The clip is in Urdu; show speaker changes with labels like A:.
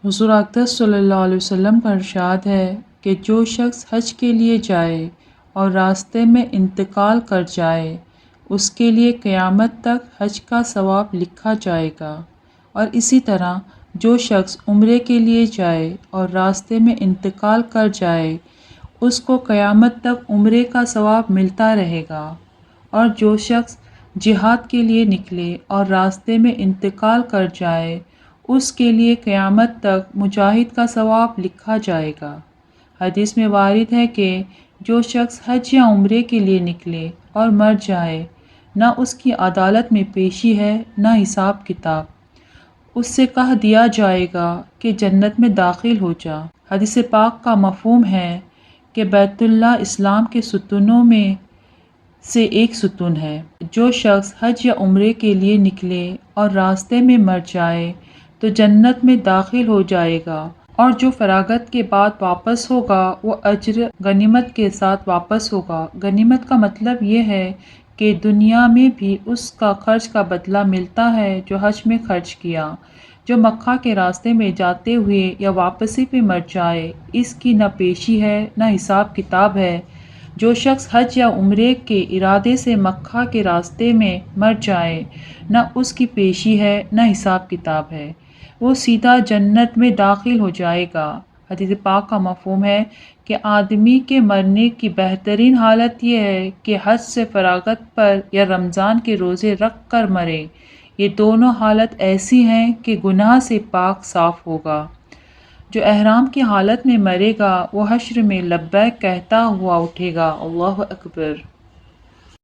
A: حضور اقدس صلی اللہ علیہ وسلم کا ارشاد ہے کہ جو شخص حج کے لیے جائے اور راستے میں انتقال کر جائے اس کے لیے قیامت تک حج کا ثواب لکھا جائے گا، اور اسی طرح جو شخص عمرے کے لیے جائے اور راستے میں انتقال کر جائے اس کو قیامت تک عمرے کا ثواب ملتا رہے گا، اور جو شخص جہاد کے لیے نکلے اور راستے میں انتقال کر جائے اس کے لیے قیامت تک مجاہد کا ثواب لکھا جائے گا۔ حدیث میں وارد ہے کہ جو شخص حج یا عمرے کے لیے نکلے اور مر جائے، نہ اس کی عدالت میں پیشی ہے نہ حساب کتاب، اس سے کہہ دیا جائے گا کہ جنت میں داخل ہو جا۔ حدیث پاک کا مفہوم ہے کہ بیت اللہ اسلام کے ستونوں میں سے ایک ستون ہے۔ جو شخص حج یا عمرے کے لیے نکلے اور راستے میں مر جائے تو جنت میں داخل ہو جائے گا، اور جو فراغت کے بعد واپس ہوگا وہ اجر غنیمت کے ساتھ واپس ہوگا۔ غنیمت کا مطلب یہ ہے کہ دنیا میں بھی اس کا خرچ کا بدلہ ملتا ہے جو حج میں خرچ کیا۔ جو مکہ کے راستے میں جاتے ہوئے یا واپسی پہ مر جائے اس کی نہ پیشی ہے نہ حساب کتاب ہے۔ جو شخص حج یا عمرے کے ارادے سے مکہ کے راستے میں مر جائے، نہ اس کی پیشی ہے نہ حساب کتاب ہے، وہ سیدھا جنت میں داخل ہو جائے گا۔ حدیث پاک کا مفہوم ہے کہ آدمی کے مرنے کی بہترین حالت یہ ہے کہ حج سے فراغت پر یا رمضان کے روزے رکھ کر مرے۔ یہ دونوں حالت ایسی ہیں کہ گناہ سے پاک صاف ہوگا۔ جو احرام کی حالت میں مرے گا وہ حشر میں لبیک کہتا ہوا اٹھے گا، اللہ اکبر۔